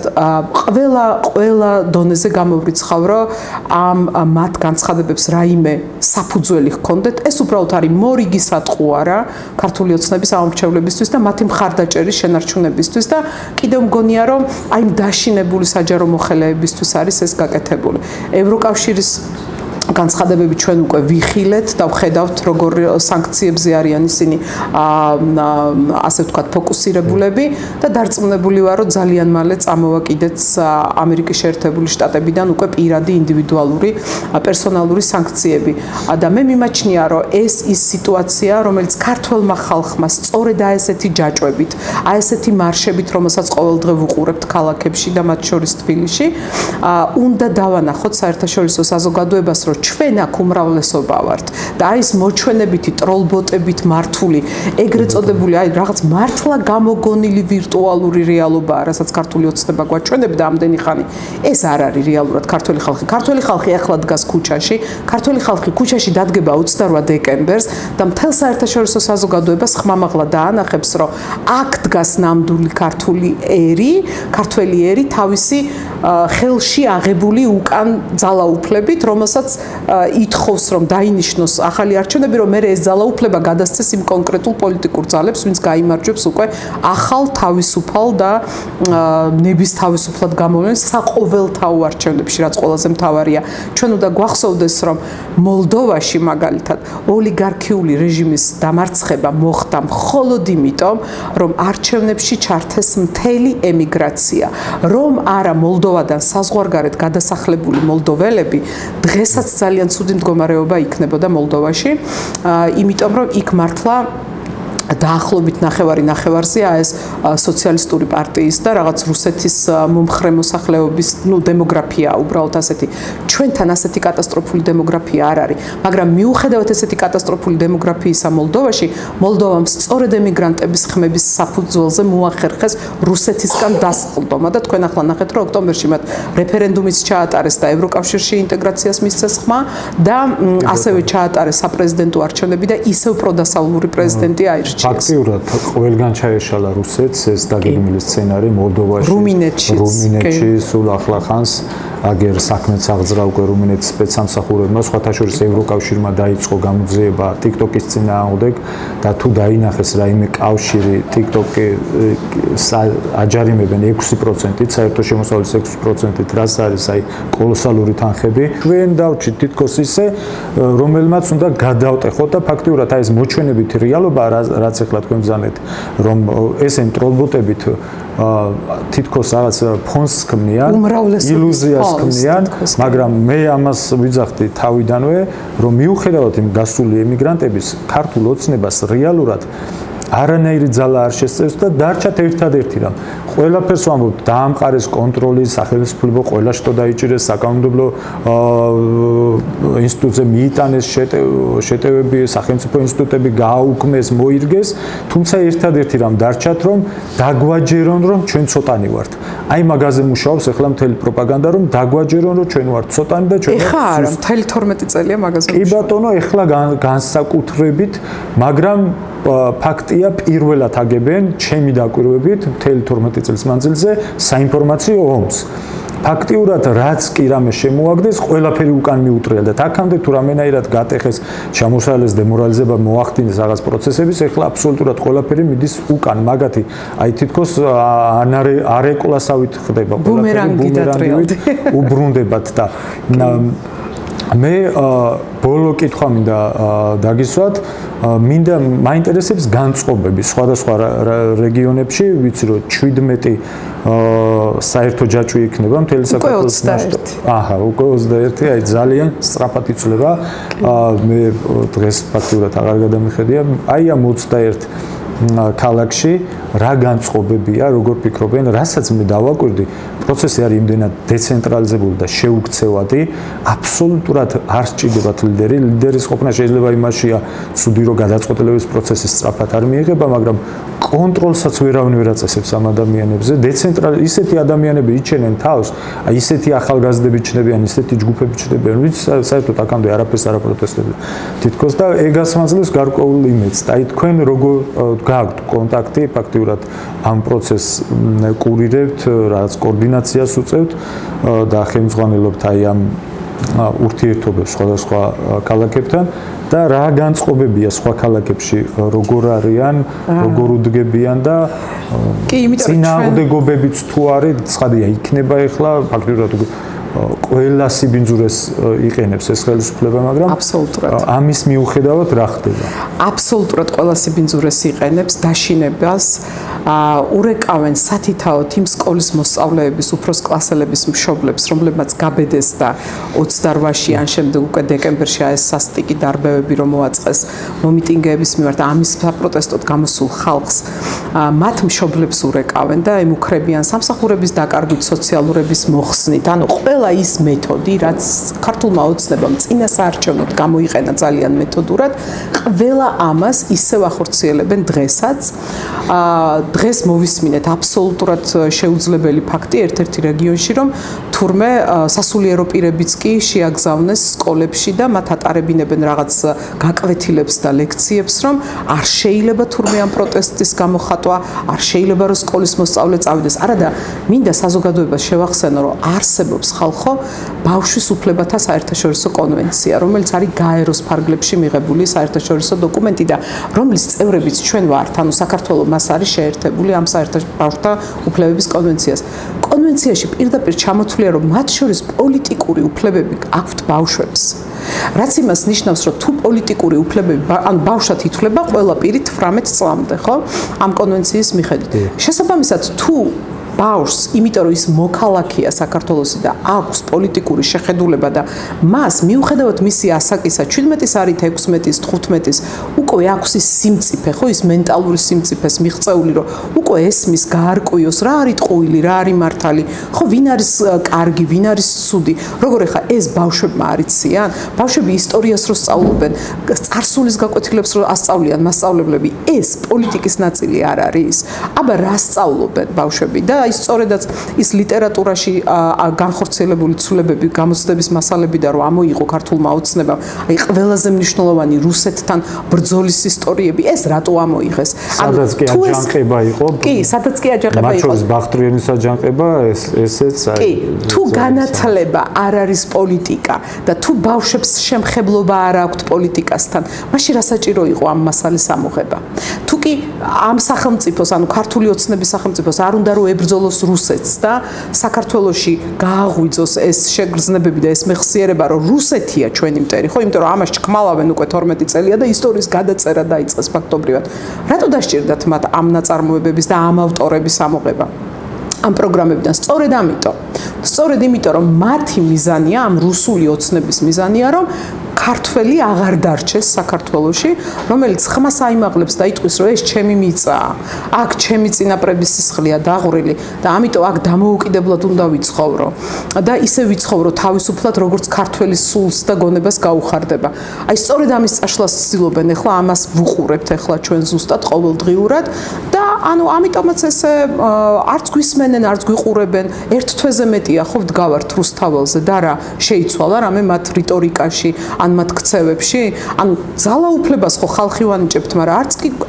ყველა დონეზე გამოვრიცხავ, რომ მათ განცხადებებს რაიმე საფუძველი ჰქონდეთ, ეს უბრალოდ არის მორიგი სატყუ არა ქართული ოცნების ამორჩევლებისთვის და მათი მხარდაჭერის შენარჩუნებისთვის და კიდევ მგონია, რომ აი დაშინებული საჯარო მოხელეებისთვის არის ეს გაკეთებული. ევროკავშირის განცხადებები ჩვენ უკვე ვიხილეთ და ვხედავთ როგორ სანქციებზე არიან ისინი ასე ვთქვათ ფოკუსირებულები და დარწმუნებული ვარ რომ ძალიან მალე წამოვაკიდეთ ამერიკის შეერთებული შტატებიდან უკვე პირადი ინდივიდუალური პერსონალური სანქციები და მე მიმაჩნია რომ ეს ის სიტუაცია რომელიც ქართველმა ხალხმა სწორედ ესეთი ჯაჭვებით ესეთი მარშებით რომელსაც ყოველდღე ვუყურებთ ქალაქებში და მათ შორის თბილისში უნდა დავანახოთ საერთაშორისო საზოგადოებას რომ ჩვენ აქ უმრავლესობა ვართ და ეს მოჩვენებითი ტროლბოტებით მართული ეგრეთ წოდებული აი რაღაც მართლა გამოგონილი ვირტუალური რეალობაა რასაც ქართული ოცნება გვაჩვენებდა ამდენი ხანი ეს არ არის რეალურად ქართველი ხალხი ახლა დგას ქუჩაში ქართველი ხალხი ქუჩაში დადგება 28 დეკემბერს და მთელ საერთაშორისო საზოგადოებას ხმამაღლა დაანახებს რომ აქ დგას ნამდვილი ქართველი ერი თავისი ხელში აღებული უკან ძალაუფლებით რომელსაც ითხოვს რომ დაინიშნოს ახალი არჩევნები რომ მე ეს ძალაუფლება გადასცეს იმ კონკრეტულ პოლიტიკურ ძალებს ვინც გაიმარჯვებს უკვე ახალ თავისუფალ და ნების თავისუფლად გამოვლენ საყოველთაო არჩევნებში რაც ყველაზე მთავარია ჩვენ უნდა გვახსოვდეს რომ მოლდოვაში მაგალითად ოლიგარქიული რეჟიმის დამარცხება მოხდა მხოლოდ იმიტომ რომ არჩევნებში ჩართეს მთელი ემიგრაცია რომ არა მოლდოვადან საზღვარგარეთ გადასახლებული მოლდოველები დღესაც ძალიან ცუდი მდგომარეობა იქნებოდა მოლდოვაში იმიტომ რომ იქ მართლა დაახლოებით ნახევარზეა ეს სოციალისტური პარტიის და რაღაც რუსეთის მომხრე მოსახლეობის დემოგრაფია უბრალოდ ასეთი ჩვენთან ასეთი კატასტროფული დემოგრაფია არ არის მაგრამ მიუხედავად ესეთი კატასტროფული დემოგრაფიისა მოლდოვაში მოლდოვამ სწორედ ემიგრანტების ხმების საფუძველზე მოახერხეს რუსეთისგან დასყლდომა და თქვენ ახლა ნახეთ რომ ოქტომბერში მათ რეფერენდუმიც ჩაატარეს და ევროკავშირში ინტეგრაციას მისცეს ხმა და ასევე ჩაატარეს საპრეზიდენტო არჩევნები და ისევ პროდასავლური პრეზიდენტი აირჩიეს ფაქტიურად ყველგან ჩაეშალა რუსეთს ეს დაგეგმილი სცენარი მოლდოვაში რუმინეთში სულ ახლახანს აგერ საქმეც აღძრა უკვე რუმინეთის სპეცსამსახურებმა სხვათა შორის ევროკავშირმა დაიწყო გამოძიება TikTok-ის წინააღმდეგ და თუ დაინახეს რაიმე კავშირი TikTok-ს აჯარიმებენ 6%-ით საერთო შემოსავლის 6%-ით რას არის აი კოლოსალური თანხები ჩვენ დავჭით თითქოს ისე რომელმაც უნდა გადავტეხოთ და ფაქტიურად აი ეს მოჩვენებითი რეალობა რაც ახლა თქვენ ბრძანეთ რომ ესენ ტროლბოტებით თითქოს რაღაც ფონს ქმნიან ილუზიას ქმნიან მაგრამ მე ამას ვიძახდი თავიდანვე რომ მიუხედავად იმ გასული ემიგრანტების ქართულ ოცნებას რეალურად არანაირი ძალა არ შესწევს და დარჩათ ერთადერთი რამ. ყველაფერს ვამბობთ, დაამყარეს კონტროლი, სახელმწიფო ყველა შტო დაიჭირეს, საკანონმდებლო ინსტიტუტზე მიიტანეს შეტევები, სახელმწიფო ინსტიტუტები გააუქმეს, მოირგეს, თუმცა ერთადერთი რამ დარჩათ, რომ დაგვაჯერონ, რომ ჩვენ ცოტანი ვართ. აი მაგაზე მუშაობს ახლა მთელი პროპაგანდა, რომ დაგვაჯერონ, რომ ჩვენ ვართ ცოტანი და ჩვენ ეხა არა, მთელი 12 წელია მაგაზე მუშაობს. კი ბატონო, ეხლა განსაკუთრებით, მაგრამ ფაქტია პირველად აგებენ ჩემი დაკვირვებით მთელი 12 წლის მანძილზე საინფორმაციო ომს. ფაქტიურად რაც კი რამე შემოაგდეს, ყველაფერი უკან მიუტრიალდა. აქამდე თუ რამენაირად გატეხეს, ჩამოსალეს დემორალიზება მოახდინეს რაღაც პროცესების, ეხლა აბსოლუტურად ყველაფერი მიდის უკან. მაგათი აი თითქოს არეკლასავით ხდება ყველაფერი, ბუმერანგით უბრუნდებათ და მე ბოლო კითხვა მინდა დაგისვათ, მინდა მაინტერესებს განწყობები სხვადასხვა რეგიონებში, ვიცი რომ 17 საერთო ჯაჭვი იქნება მთელი საქართველოს მასშტაბით. აჰა, უკვე 21, აი ძალიან სწრაფად იცვლება. მე დღეს ფაქტიურად აღარ გადამიხედია. აი ამ 21 ქალაქში რა განწყობებია, როგორ ფიქრობენ, რასაც მე დავაკვირდი, პროცესი არის იმდენად დეცენტრალიზებული და შეუქცევადი, აბსოლუტურად არ სჭირდებათ ლიდერი. ლიდერის ყოფნა შეიძლება იმაშია, ცუდი რომ გადაწყვეტილების პროცესი სწრაფად არ მიიღება, მაგრამ კონტროლსაც ვერავინ ვერ აწესებს ამ ადამიანებზე. ისეთი ადამიანები იჩენენ თავს, აი ისეთი ახალგაზრდები ჩნდებიან, ისეთი ჯგუფები ჩნდებიან, ვინც საერთოდ აქამდე არაფერს არ აპროტესტებდა. თითქოს და ეგას მაძლევს გარკვეულ იმედს. აი თქვენ როგორ გააქვთ კონტაქტი ფაქტიურად ამ პროცესს კურირებთ, რაღაც კოორდინაციას უწევთ და ხელმძღვანელობთ აი ამ ურთიერთობებს სხვადასხვა ქალაქებთან და რა განწყობებია სხვა ქალაქებში, როგორ არიან, როგორ უდგებიან და წინააღმდეგობებიც თუ არის, ცხადია იქნება ახლა ფაქტიურად ყველა სიბინძურეს იყენებს ეს ხელისუფლება, მაგრამ აბსოლუტურად ამის მიუხედავად რა ხდება? აბსოლუტურად ყველა სიბინძურეს იყენებს დაშინებას, ურეკავენ სათითაოდ იმ სკოლის მოსწავლეების, უფროს კლასელების მშობლებს, რომლებმაც გაბედეს და 28-ში ან შემდეგ უკვე დეკემბერში ეს სასტიკი დარბევები რომ მოაწყეს მომიტინგეების მიმართ ამის საპროტესტოდ გამოსულ ხალხს, მათ მშობლებს ურეკავენ და ემუქრებიან სამსახურების დაკარგვით, სოციალურების მოხსნით, ანუ ყველა ის მეთოდი, რაც ქართულმა ოცნებამ წინასაარჩევნოდ გამოიყენა ძალიან მეთოდურად, ყველა ამას ისევ ახორციელებენ დღესაც. დღეს მოვისმინეთ აბსოლუტურად შეუძლებელი ფაქტი ერთ-ერთი რეგიონში, რომ თურმე სასულიერო პირებიც კი შეაგზავნეს სკოლებში და მათ ატარებინებენ რაღაც გაკვეთილებს და ლექციებს, რომ არ შეიძლება თურმე ამ პროტესტის გამოხატვა, არ შეიძლება რომ სკოლის მოსწავლე წავიდეს. არადა მინდა საზოგადოებას შევახსენო, რომ არსებობს ხალხო ბავშვის უფლებათა საერთაშორისო კონვენცია, რომელიც არის გაეროს ფარგლებში მიღებული საერთაშორისო დოკუმენტი და რომლის წევრებიც ჩვენ ვართ, ანუ საქართველო მას არის შეერთებული ამ საერთაშორისო უფლებების კონვენციას. კონვენციაში პირდაპირ ჩამოთვლია, რომ მათ შორის პოლიტიკური უფლებები აქვთ ბავშვებს. რაც იმას ნიშნავს, რომ თუ პოლიტიკური უფლებები ან ბავშვად ითვლება ყველა პირი 18 წლამდე, ხო? ამ კონვენციის მიხედვით. შესაბამისად, თუ ბავშვს, იმიტომ რომ ის მოქალაქეა საქართველოსი და აქვს პოლიტიკური შეხედულება და მას მიუხედავად მისი ასაკისა 17-ის არის 16-ის, 15-ის, უკვე აქვს ის სიმწიფე, ხო, ის მენტალური სიმწიფეს მიღწეული, რომ უკვე ესმის გაარკვიოს რა არის ტყუილი, რა არის მართალი, ხო, ვინ არის კარგი, ვინ არის ცუდი. როგორ ახლა ეს ბავშვებმა არიციან? ბავშვები ისტორიას რო სწავლობენ, წარსულის გაკვეთილებს რო ასწავლიან მასწავლებლები, ეს პოლიტიკის ნაწილი არ არის? აბა რა სწავლობენ ბავშვები და ის სწორედაც ის ლიტერატურაში განხორციელებული ცვლილებები, გამოცდების მასალები და რომ ამოიღო ქართულმა ოცნებამ, აი ყველაზე მნიშვნელოვანი რუსეთთან ბრძოლის ისტორიები, ეს რატო ამოიღეს? სადაც კი აჯანყება იყო. კი, სადაც კი აჯანყება იყო. მათ შორის ბახტრიანის აჯანყება, ესეც აი. კი, თუ განათლება არ არის პოლიტიკა და თუ ბავშვებს შემხებლობა არ აქვთ პოლიტიკასთან, მაშინ რა საჭირო იყო ამ მასალის ამოღება? თუ კი ამ სახელმწიფოს, ანუ ქართული ოცნების სახელმწიფოს არ უნდა რომ ებრძოლოს რუსეთს და საქართველოში გააღვიძოს ეს შეგრძნებები და ეს მეხსიერება, რომ რუსეთია ჩვენი მტერი, ხო, იმიტომ რომ ამას ჩქმალავენ უკვე 12 წელია და ისტორიის გადაწერა დაიწყეს ფაქტობრივად. რატო დასჭირდათ მათ ამ ნაწარმოებების და ამ ავტორების ამოღება? ამ პროგრამებიდან სწორედ ამიტომ, რომ მათი მიზანია, ამ რუსული ოცნების მიზანია, რომ ქართველი აღარ დარჩეს საქართველოში, რომელიც ხმას აიმაღლებს და იტყვის, რომ ეს ჩემი მიწაა, აქ ჩემი წინაპრების სისხლია დაღვრილი და ამიტომ აქ დამოუკიდებლად უნდა ვიცხოვრო და ისე ვიცხოვრო თავისუფლად, როგორც ქართველის სულს და გონებას გაუხარდება. აი სწორედ ამის წაშლას ცდილობენ ახლა, ამას ვუყურებთ ახლა ჩვენ ზუსტად ყოველდღიურად და ანუ ამიტომაც ესე არც გვისმენენ, არც გვიყურებენ, ერთ თვეზე მეტია ხო ვდგავართ რუსთაველზე და რა შეიცვალა რამე მათ რიტორიკაში, ან მათ ქცევებში, ანუ ძალაუფლებას ხო ხალხი ვანიჭებთ, მაგრამ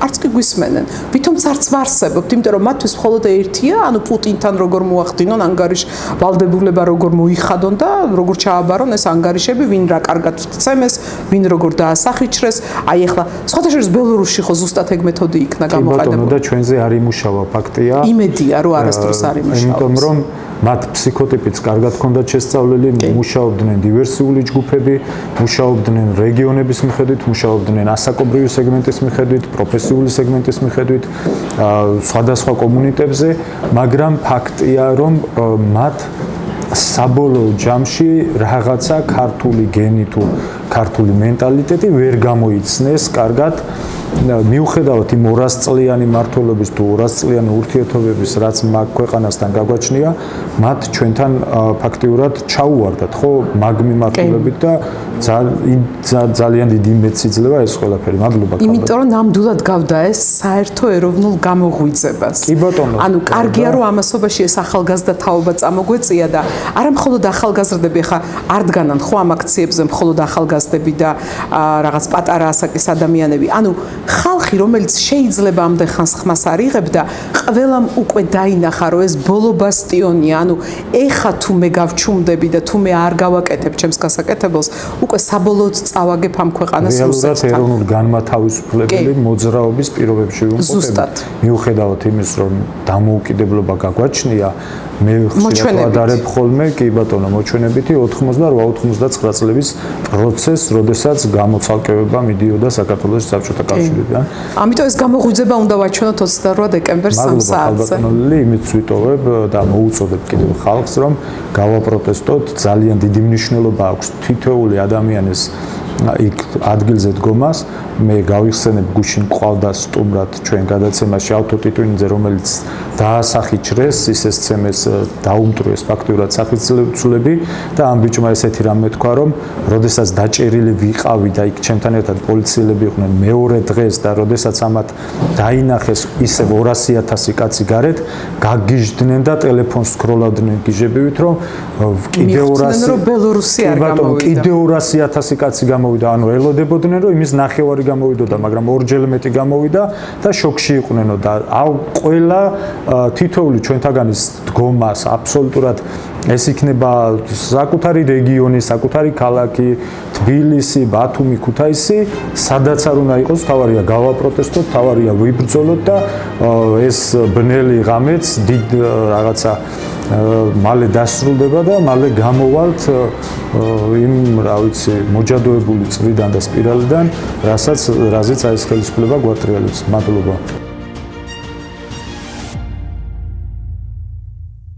არც კი გვისმენენ. ვითომც არც ვარსებობთ, იმიტომ რომ მათთვის მხოლოდ ერთია, ანუ პუტინთან როგორ მოახდინონ ანგარიშ ვალდებულება როგორ მოიხადონ და როგორ ჩააბარონ ეს ანგარიშები, ვინ რა კარგად ვცემეს, ვინ როგორ დაასახიჩრეს. აი ახლა სხვათა შორის ბელორუსში ხო ზუსტად ეგ მეთოდი იქნა გამოყენებული. და ჩვენზე არ იმუშავა ფაქტია. იმედია რომ არასდროს არ იმუშაობს. იმიტომ რომ მათ ფსიქოტიპიც კარგად ჰქონდათ შესწავლილი, მუშაობდნენ დივერსიული ჯგუფები, მუშაობდნენ რეგიონების მიხედვით, მუშაობდნენ ასაკობრივი სეგმენტის მიხედვით, პროფესიული სეგმენტის მიხედვით, სხვადასხვა კომუნიტებზე, მაგრამ ფაქტია რომ მათ საბოლოო ჯამში რაღაცა ქართული გენი თუ ქართული მენტალიტეტი ვერ გამოიცნეს კარგად. მიუხედავად იმ 200 წლიანი მმართველობის თუ 200 წლიანი ურთიერთობების, რაც მაგ ქვეყანასთან გაგვაჩნია, მათ ჩვენთან ფაქტიურად ჩაუვარდათ, ხო, მაგ მიმართულებით და ძალიან დიდი იმედს იძლევა ეს ყველაფერი. მადლობა. იმიტომ რომ ნამდვილად გავდა ეს საერთო ეროვნულ გამოღვიძებას. კი ბატონო. ანუ კარგია რომ ამასობაში ეს ახალგაზრდა თაობა წამოგვეწია და არა მხოლოდ ახალგაზრდები, ხა არ დგანან ხო ამ აქციებზე მხოლოდ ახალგაზრდები და რაღაც პატარა ასაკის ადამიანები. ანუ ხალხი, რომელიც შეიძლება ამდენ ხანს ხმას არ იღებდა, ყველამ უკვე დაინახა, რომ ეს ბოლო ბასტიონია. ანუ ეხა თუ მე გავჩუმდები და თუ მე არ გავაკეთებ ჩემს გასაკეთებელს, უკვე sabოლოოდ წავაგებ ამ ქვეყანას რუსეთთან. რეალურად ეროვნულ განმათავისუფლებელი მოძრაობის პირობებში ვიმყოფებით. მიუხედავად იმის, რომ დამოუკიდებლობა გაგვაჩნია, მე ხშირად ვადარებ ხოლმე, კი ბატონო, მოჩვენებითი 88-99 წლების პროცესს, როდესაც გამოცალკევება მიდიოდა საქართველოს საბჭოთა კავშირიდან. ამიტომ ეს გამოღვიძება უნდა ვაჩვენოთ 28 დეკემბერს 3 საათზე. იმით ვიტოვებ და მოუწოდებ კიდევ ხალხს, რომ გავაპროტესტოთ, ძალიან დიდი მნიშვნელობა აქვს თითოეული ადამიანის იქ ადგილზე დგომას. მე გავიხსენებ გუშინ ყავდა სტუმრად ჩვენ გადაცემაში ავტოტიტვინიძე, რომელიც დაასახიჩრეს, ისე სცემეს დაუმტვრიეს ფაქტურად სახეცვლები და ამ ბიჭმა ესეთი რამე თქვა, რომ როდესაც დაჭერილი ვიყავი და იქ ჩემთან ერთად პოლიციელები იყვნენ მეორე დღეს და როდესაც ამათ დაინახეს ისე 200,000 კაცი გარეთ, გაგიჟდნენ და ტელეფონს სკროლავდნენ გიჟებივით, რომ კიდე 200,000 კაცი გამოვიდა, ანუ ელოდებოდნენ, რომ იმის ნახევარი გამოვიდოდა, მაგრამ ორჯერ მეტი გამოვიდა და შოკში იყვნენო და ყველა თითოეული ჩვენთაგანის დგომას აბსოლუტურად ეს იქნება საკუთარი რეგიონი, საკუთარი ქალაქი, თბილისი, ბათუმი, ქუთაისი, სადაც არ უნდა იყოს, თავარია გავაპროტესტოთ, თავარია ვიბრძოლოთ და ეს ბნელი ღამეც დიდ რაღაცა მალე დასრულდება და მალე გამოვალთ იმ, რა ვიცი, მოჯადოებული წრიდან და სპირალიდან, რაზეც აი ეს ხელისუფლება გვატრიალებს. მადლობა.